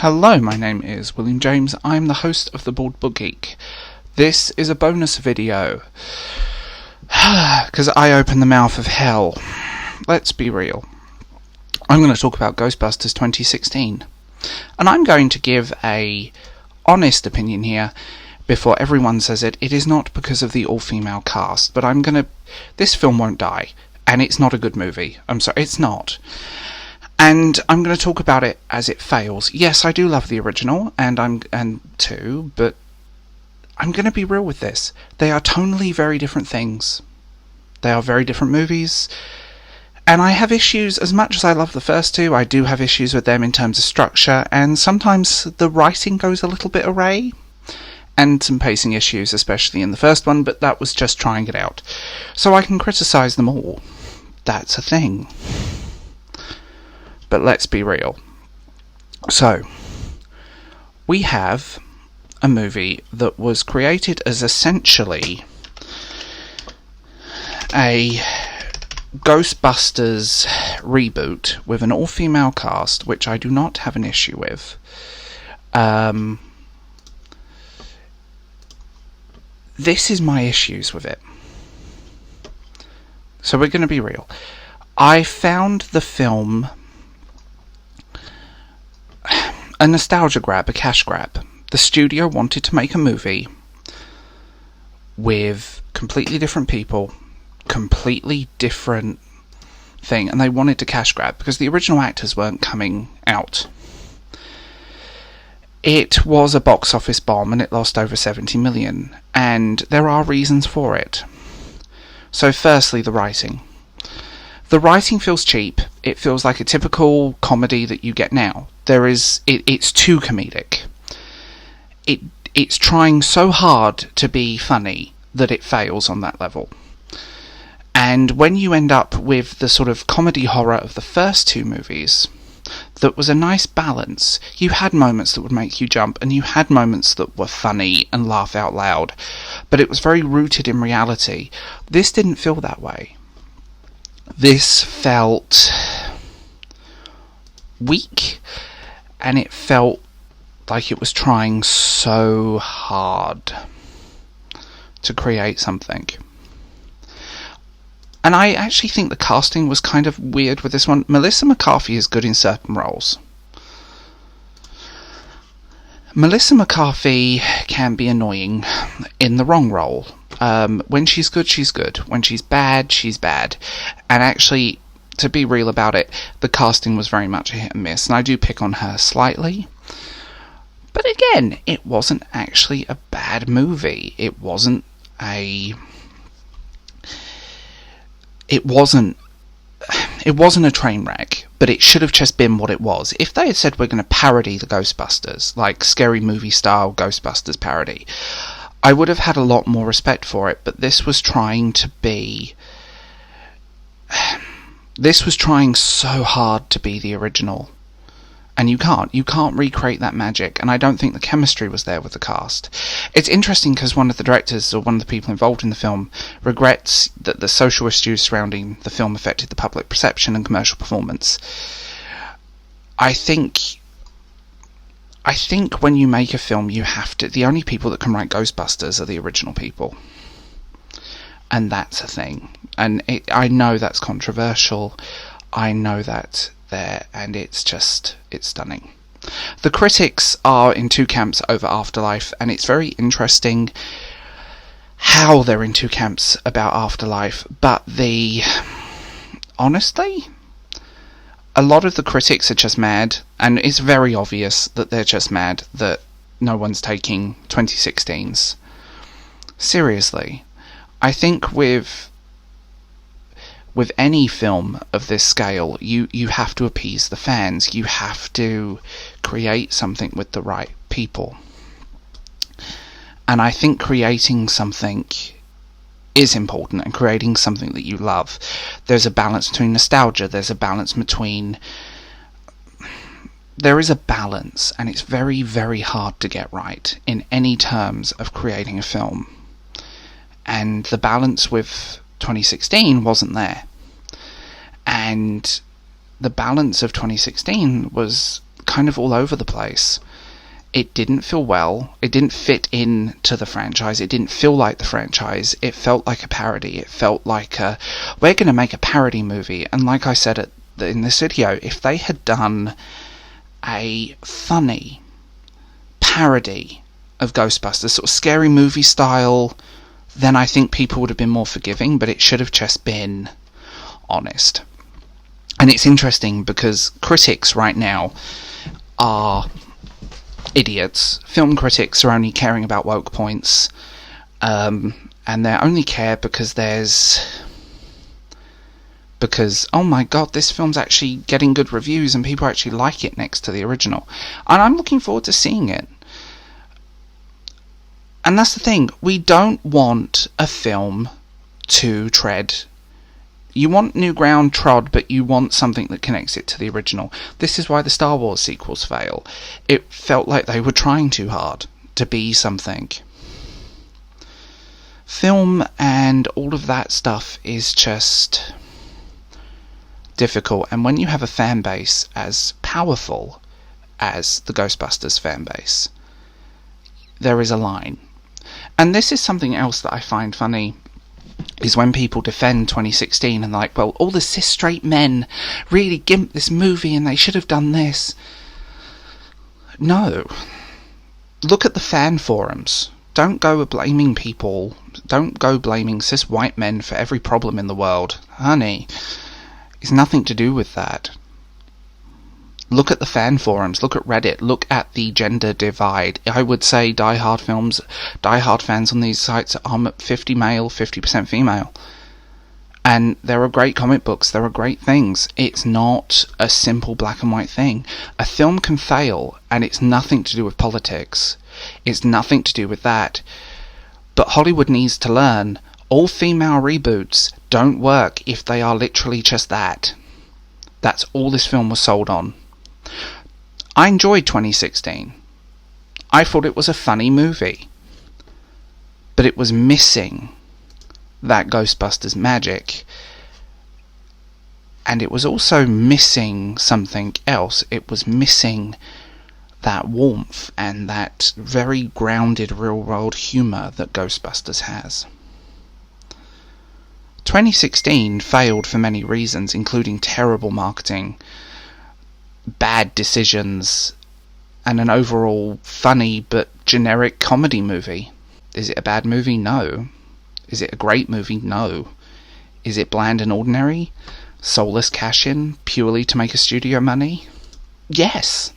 Hello, my name is William James. I'm the host of The Bald Book Geek. This is a bonus video, because I opened the mouth of hell. Let's be real. I'm going to talk about Ghostbusters 2016. And I'm going to give a honest opinion here before everyone says it. It is not because of the all-female cast, but this film won't die. And it's not a good movie. I'm sorry, it's not. And I'm going to talk about it as it fails. Yes, I do love the original, and too, but I'm going to be real with this. They are tonally very different things. They are very different movies. And I have issues, as much as I love the first two, I do have issues with them in terms of structure, and sometimes the writing goes a little bit awry, and some pacing issues, especially in the first one, but that was just trying it out. So I can criticise them all. That's a thing. But let's be real. So, we have a movie that was created as essentially a Ghostbusters reboot with an all-female cast, which I do not have an issue with. This is my issues with it. So we're going to be real. I found the film a nostalgia grab, a cash grab. The studio wanted to make a movie with completely different people, completely different thing, and they wanted to cash grab because the original actors weren't coming out. It was a box office bomb and it lost over 70 million, and there are reasons for it. So firstly, the writing. The writing feels cheap. It feels like a typical comedy that you get now. It's too comedic. It's trying so hard to be funny that it fails on that level. And when you end up with the sort of comedy horror of the first two movies, that was a nice balance. You had moments that would make you jump, and you had moments that were funny and laugh out loud, but it was very rooted in reality. This didn't feel that way. This felt weak, and it felt like it was trying so hard to create something. And I actually think the casting was kind of weird with this one. Melissa McCarthy is good in certain roles. Melissa McCarthy can be annoying in the wrong role. When she's good, she's good. When she's bad, she's bad. And actually, to be real about it, the casting was very much a hit and miss. And I do pick on her slightly. But again, it wasn't actually a bad movie. It wasn't a train wreck, but it should have just been what it was. If they had said we're going to parody the Ghostbusters, like Scary Movie style Ghostbusters parody, I would have had a lot more respect for it, but this was trying so hard to be the original. And you can't recreate that magic, and I don't think the chemistry was there with the cast. It's interesting because one of the directors, or one of the people involved in the film, regrets that the social issues surrounding the film affected the public perception and commercial performance. I think when you make a film, the only people that can write Ghostbusters are the original people. And that's a thing. And I know that's controversial. I know that and it's stunning. The critics are in two camps over Afterlife, and it's very interesting how they're in two camps about Afterlife, but honestly, a lot of the critics are just mad, and it's very obvious that they're just mad that no one's taking 2016's seriously. I think with any film of this scale, you have to appease the fans. You have to create something with the right people. And I think creating something is important, and creating something that you love. There's a balance between nostalgia. There is a balance, and it's very, very hard to get right in any terms of creating a film. And the balance with 2016 wasn't there. And the balance of 2016 was kind of all over the place. It didn't feel well. It didn't fit into the franchise. It didn't feel like the franchise. It felt like a parody. It felt like we're going to make a parody movie. And like I said in this video, if they had done a funny parody of Ghostbusters, sort of scary movie style, then I think people would have been more forgiving, but it should have just been honest. And it's interesting because critics right now are idiots. Film critics are only caring about woke points, and they only care because oh my god, this film's actually getting good reviews and people actually like it next to the original, and I'm looking forward to seeing it. And that's the thing, we don't want a film to tread. You want new ground trod, but you want something that connects it to the original. This is why the Star Wars sequels fail. It felt like they were trying too hard to be something. Film and all of that stuff is just difficult. And when you have a fan base as powerful as the Ghostbusters fan base, there is a line. And this is something else that I find funny, is when people defend 2016 and like, well, all the cis straight men really gimped this movie and they should have done this. No. Look at the fan forums. Don't go blaming people. Don't go blaming cis white men for every problem in the world. Honey, it's nothing to do with that. Look at the fan forums, look at Reddit, look at the gender divide. I would say Die Hard fans on these sites are 50 male, 50% female. And there are great comic books, there are great things. It's not a simple black and white thing. A film can fail, and it's nothing to do with politics. It's nothing to do with that. But Hollywood needs to learn, all female reboots don't work if they are literally just that. That's all this film was sold on. I enjoyed 2016. I thought it was a funny movie. But it was missing that Ghostbusters magic. And it was also missing something else. It was missing that warmth and that very grounded real-world humour that Ghostbusters has. 2016 failed for many reasons, including terrible marketing, bad decisions, and an overall funny but generic comedy movie. Is it a bad movie? No. Is it a great movie? No. Is it bland and ordinary? Soulless cash-in, purely to make a studio money? Yes.